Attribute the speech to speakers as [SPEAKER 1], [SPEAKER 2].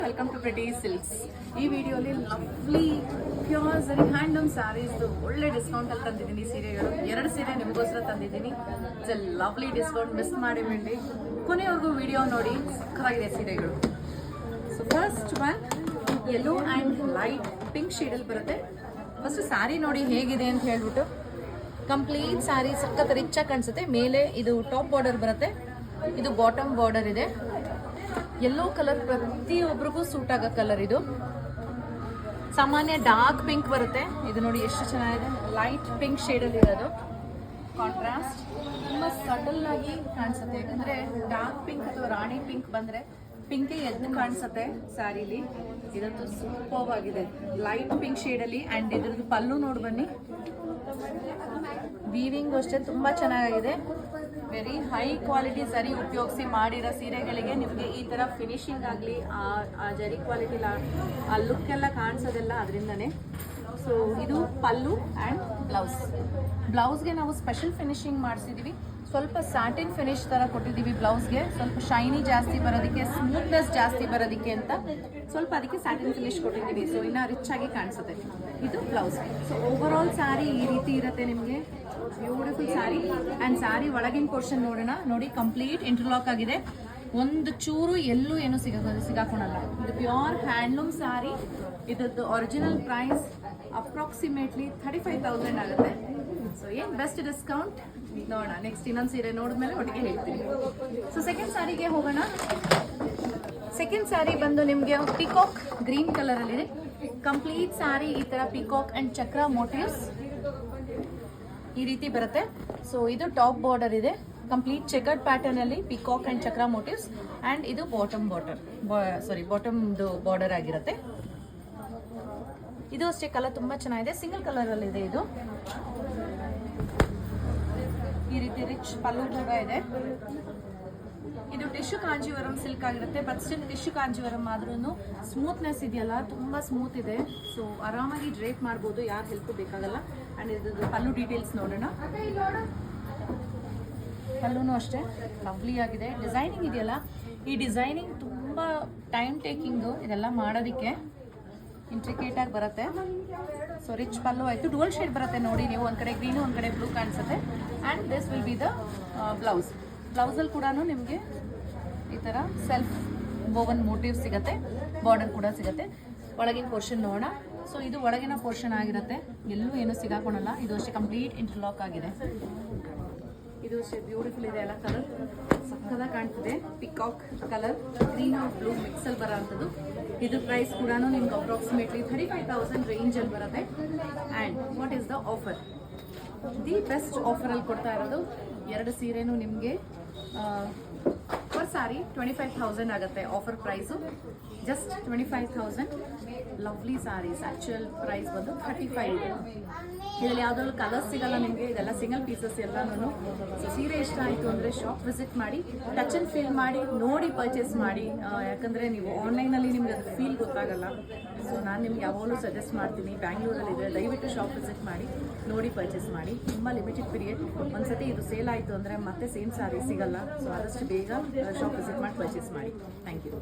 [SPEAKER 1] Welcome to pretty Silks. ಈ ವಿಡಿಯೋಲಿ lovely pure ಸರಿ ಹ್ಯಾಂಡ್ಲೂಮ್ ಸ್ಯಾರೀಸ್ ಒಳ್ಳೆ ಡಿಸ್ಕೌಂಟ್ ಅಲ್ಲಿ ತಂದಿದ್ದೀನಿ. ಸೀರೆಗಳು 2 ಸೀರೆ ನಿಮಗೋಸ್ಕರ ತಂದಿದ್ದೀನಿ. It's a lovely discount, miss ಮಾಡಿ ಕೊನೆವರೆಗೂ ವಿಡಿಯೋ ನೋಡಿ. ಸಕ್ಕತ್ತಾಗಿದೆ ಸೀರೆಗಳು. So first one yellow and light pink ಶೇಡಲ್ಲಿ ಬರುತ್ತೆ. ಫಸ್ಟ್ ಸ್ಯಾರಿ ನೋಡಿ ಹೇಗಿದೆ ಅಂತ ಹೇಳ್ಬಿಟ್ಟು. ಕಂಪ್ಲೀಟ್ ಸ್ಯಾರಿ ಸಖತ್ ರಿಚ್ ಆಗಿ ಕಾಣಿಸುತ್ತೆ. ಮೇಲೆ ಇದು ಟಾಪ್ ಬಾರ್ಡರ್ ಬರುತ್ತೆ, ಇದು ಬಾಟಮ್ ಬಾರ್ಡರ್ ಇದೆ. ಯೆಲ್ಲೋ ಕಲರ್ ಪ್ರತಿಯೊಬ್ಬರಿಗೂ ಸೂಟ್ ಆಗೋ ಕಲರ್ ಇದು. ಸಾಮಾನ್ಯ ಡಾರ್ಕ್ ಪಿಂಕ್ ಬರುತ್ತೆ. ಇದು ನೋಡಿ ಎಷ್ಟು ಚೆನ್ನಾಗಿದೆ, ಲೈಟ್ ಪಿಂಕ್ ಶೇಡಲ್ಲಿ ಇರೋದು. ಕಾಂಟ್ರಾಸ್ಟ್ ತುಂಬ ಸಟಲ್ ಆಗಿ ಕಾಣಿಸುತ್ತೆ. ಯಾಕಂದರೆ ಡಾರ್ಕ್ ಪಿಂಕ್ ಅಥವಾ ರಾಣಿ ಪಿಂಕ್ ಬಂದರೆ ಪಿಂಕೇ ಎದ್ದು ಕಾಣಿಸುತ್ತೆ ಸ್ಯಾರಿಲಿ. ಇದಂತೂ ಸೂಪರ್ ಆಗಿದೆ, ಲೈಟ್ ಪಿಂಕ್ ಶೇಡಲ್ಲಿ. ಆ್ಯಂಡ್ ಇದ್ರದ್ದು ಪಲ್ಲು ನೋಡಿ ಬನ್ನಿ. ವೀವಿಂಗ್ ಅಷ್ಟೇ ತುಂಬ ಚೆನ್ನಾಗಿದೆ. ವೆರಿ ಹೈ ಕ್ವಾಲಿಟಿ ಸರಿ ಉಪಯೋಗಿಸಿ ಮಾಡಿರೋ ಸೀರೆಗಳಿಗೆ ನಿಮಗೆ ಈ ಥರ ಫಿನಿಶಿಂಗ್ ಆಗಲಿ, ಆ ಜರಿ ಕ್ವಾಲಿಟಿ ಆ ಲುಕ್ ಎಲ್ಲ ಕಾಣಿಸೋದೆಲ್ಲ ಅದರಿಂದನೇ. ಸೊ ಇದು ಪಲ್ಲು ಆ್ಯಂಡ್ ಬ್ಲೌಸ್ಗೆ ನಾವು ಸ್ಪೆಷಲ್ ಫಿನಿಶಿಂಗ್ ಮಾಡಿಸಿದ್ದೀವಿ. ಸ್ವಲ್ಪ ಸ್ಯಾಟಿನ್ ಫಿನಿಶ್ ಥರ ಕೊಟ್ಟಿದ್ದೀವಿ ಬ್ಲೌಸ್ಗೆ. ಸ್ವಲ್ಪ ಶೈನಿ ಜಾಸ್ತಿ ಬರೋದಕ್ಕೆ, ಸ್ಮೂತ್ನೆಸ್ ಜಾಸ್ತಿ ಬರೋದಕ್ಕೆ ಅಂತ ಸ್ವಲ್ಪ ಅದಕ್ಕೆ ಸ್ಯಾಟಿನ್ ಫಿನಿಶ್ ಕೊಟ್ಟಿದ್ದೀವಿ. ಸೊ ಇನ್ನೂ ರಿಚ್ ಆಗಿ ಕಾಣಿಸುತ್ತೆ. ಇದು ಬ್ಲೌಸ್ಗೆ. ಸೊ ಓವರ್ ಆಲ್ ಸ್ಯಾರಿ ಈ ರೀತಿ ಇರುತ್ತೆ ನಿಮಗೆ. ಬ್ಯೂಟಿಫುಲ್ ಸ್ಯಾರಿ. ಆ್ಯಂಡ್ ಸ್ಯಾರಿ ಒಳಗಿನ ಪೋರ್ಷನ್ ನೋಡೋಣ. ನೋಡಿ, ಕಂಪ್ಲೀಟ್ ಇಂಟರ್ಲಾಕ್ ಆಗಿದೆ. ಒಂದು ಚೂರು ಎಲ್ಲೂ ಏನು ಸಿಗಾಕೊಳಲ್ಲ. ಇದು ಪ್ಯೂರ್ ಹ್ಯಾಂಡ್ಲೂಮ್ ಸ್ಯಾರಿ. ಇದ್ರದ್ದು ಒರಿಜಿನಲ್ ಪ್ರೈಸ್ ಅಪ್ರಾಕ್ಸಿಮೇಟ್ಲಿ 35,000 ಆಗುತ್ತೆ. ಸೊ ಏನು ಬೆಸ್ಟ್ ಡಿಸ್ಕೌಂಟ್ ನೋಡೋಣ. ನೆಕ್ಸ್ಟ್ ಇನ್ನೊಂದು ಸೀರೆ ನೋಡಿದ್ಮೇಲೆ ಒಟ್ಟಿಗೆ ಹೇಳ್ತೀನಿ. ಸೊ ಸೆಕೆಂಡ್ ಸ್ಯಾರಿಗೆ ಹೋಗೋಣ. ಸೆಕೆಂಡ್ ಸ್ಯಾರಿ ಬಂದು ನಿಮಗೆ ಪಿಕಾಕ್ ಗ್ರೀನ್ ಕಲರಲ್ಲಿದೆ. ಕಂಪ್ಲೀಟ್ ಸ್ಯಾರಿ ಈ ಥರ ಪಿಕಾಕ್ ಆ್ಯಂಡ್ ಚಕ್ರ ಮೋಟಿವ್ಸ್ ಈ ರೀತಿ ಬರುತ್ತೆ. ಸೊ ಇದು ಟಾಪ್ ಬಾರ್ಡರ್ ಇದೆ. ಕಂಪ್ಲೀಟ್ ಚೆಕರ್ಡ್ ಪ್ಯಾಟರ್ನ್ ಅಲ್ಲಿ ಪಿಕಾಕ್ ಆ್ಯಂಡ್ ಚಕ್ರ ಮೋಟಿವ್ಸ್. ಆ್ಯಂಡ್ ಇದು ಬಾಟಮ್ದು ಬಾರ್ಡರ್ ಆಗಿರುತ್ತೆ. ಇದು ಅಷ್ಟೇ ಕಲರ್ ತುಂಬ ಚೆನ್ನಾಗಿದೆ. ಸಿಂಗಲ್ ಕಲರಲ್ಲಿ ಇದೆ ಇದು. ಈ ರೀತಿ ರಿಚ್ ಪಲ್ಲು ಕೂಡ ಇದೆ. ಇದು ಟಿಶ್ಯೂ ಕಾಂಜೀವರಂ ಸಿಲ್ಕ್ ಆಗಿರುತ್ತೆ. ಬಟ್ ಸ್ಟಿಲ್ ಟಿಶ್ಯೂ ಕಾಂಜೀವರಂ ಆದ್ರೂ ಸ್ಮೂತ್ನೆಸ್ ಇದೆಯಲ್ಲ, ತುಂಬ ಸ್ಮೂತ್ ಇದೆ. ಸೊ ಆರಾಮಾಗಿ ಡ್ರೇಪ್ ಮಾಡ್ಬೋದು, ಯಾರು ಹೆಲ್ಪ್ ಬೇಕಾಗಲ್ಲ. ಆ್ಯಂಡ್ ಇದ್ರದ್ದು ಪಲ್ಲು ಡೀಟೇಲ್ಸ್ ನೋಡೋಣ. ಪಲ್ಲುನೂ ಅಷ್ಟೇ ಲವ್ಲಿ ಆಗಿದೆ. ಡಿಸೈನಿಂಗ್ ಇದೆಯಲ್ಲ, ಈ ಡಿಸೈನಿಂಗ್ ತುಂಬ ಟೈಮ್ ಟೇಕಿಂಗು. ಇದೆಲ್ಲ ಮಾಡೋದಕ್ಕೆ ಇಂಟ್ರಿಕೇಟ್ ಆಗಿ ಬರುತ್ತೆ. ಸೊ ರಿಚ್ ಪಲ್ಲು ಆಯಿತು. ಡುವಲ್ ಶೇಡ್ ಬರುತ್ತೆ ನೋಡಿ ನೀವು. ಒಂದು ಕಡೆ ಗ್ರೀನು, ಒಂದು ಕಡೆ ಬ್ಲೂ ಕಾಣಿಸುತ್ತೆ. And this will be the ಬ್ಲೌಸಲ್ಲಿ ಕೂಡ ನಿಮಗೆ ಈ ಥರ ಸೆಲ್ಫ್ ಬೋವನ್ ಮೋಟಿವ್ ಸಿಗುತ್ತೆ. ಬಾರ್ಡರ್ ಕೂಡ ಸಿಗುತ್ತೆ. ಒಳಗಿನ ಪೋರ್ಷನ್ ನೋಡೋಣ. ಸೊ ಇದು ಒಳಗಿನ ಪೋರ್ಷನ್ ಆಗಿರುತ್ತೆ, ಎಲ್ಲೂ ಏನೂ ಸಿಗಾಕೊಳಲ್ಲ. ಇದು ಅಷ್ಟೇ ಕಂಪ್ಲೀಟ್ ಇಂಟರ್ಲಾಕ್ ಆಗಿದೆ. ಇದು ಅಷ್ಟೇ ಬ್ಯೂಟಿಫುಲ್ ಇದೆ. ಎಲ್ಲ ಕಲರ್ ಸಕ್ಕದಾಗಿ ಕಾಣ್ತಿದೆ. Peacock colour, green of blue ಮಿಕ್ಸಲ್ಲಿ ಬರೋ ಅಂಥದ್ದು. ಇದು ಪ್ರೈಸ್ ಕೂಡ ನಿಮ್ಗೆ ಅಪ್ರಾಕ್ಸಿಮೇಟ್ಲಿ 35,000 ರೇಂಜಲ್ಲಿ ಬರುತ್ತೆ. And what is the offer? The best ಆಫರಲ್ಲಿ ಕೊಡ್ತಾ ಇರೋದು. 2 ಸೀರೆನೂ ನಿಮಗೆ ಪರ್ ಸಾರಿ 25,000 ಆಗುತ್ತೆ. Offer price just 25,000. Lovely saris. Actual price ಬಂದು 35 ಇದೆ. ಇದರಲ್ಲಿ ಯಾವುದಾದ್ರು ಕಲರ್ಸ್ ಸಿಗಲ್ಲ ನಿಮಗೆ. ಇದೆಲ್ಲ ಸಿಂಗಲ್ ಪೀಸಸ್ ಎಲ್ಲನೂ. ಸೊ ಸೀರೆ ಇಷ್ಟ ಆಯಿತು ಅಂದರೆ ಶಾಪ್ ವಿಸಿಟ್ ಮಾಡಿ, ಟಚ್ ಆ್ಯಂಡ್ ಫೀಲ್ ಮಾಡಿ, ನೋಡಿ ಪರ್ಚೇಸ್ ಮಾಡಿ. ಯಾಕಂದರೆ ನೀವು ಆನ್ಲೈನಲ್ಲಿ ನಿಮ್ಗೆ ಅದು ಫೀಲ್ ಗೊತ್ತಾಗಲ್ಲ. ಸೊ ನಾನು ನಿಮ್ಗೆ ಯಾವಾಗಲೂ ಸಜೆಸ್ಟ್ ಮಾಡ್ತೀನಿ, ಬ್ಯಾಂಗ್ಳೂರಲ್ಲಿದೆ, ದಯವಿಟ್ಟು ಶಾಪ್ ವಿಸಿಟ್ ಮಾಡಿ, ನೋಡಿ ಪರ್ಚೇಸ್ ಮಾಡಿ. ತುಂಬ ಲಿಮಿಟೆಡ್ ಪೀರಿಯಡ್. ಒಂದ್ಸತಿ ಇದು ಸೇಲ್ ಆಯಿತು ಅಂದರೆ ಮತ್ತೆ ಸೇಮ್ ಸ್ಯಾರಿ ಸಿಗಲ್ಲ. ಸೊ ಆದಷ್ಟು ಬೇಗ ಶಾಪ್ ವಿಸಿಟ್ ಮಾಡಿ ಪರ್ಚೇಸ್ ಮಾಡಿ. Thank you.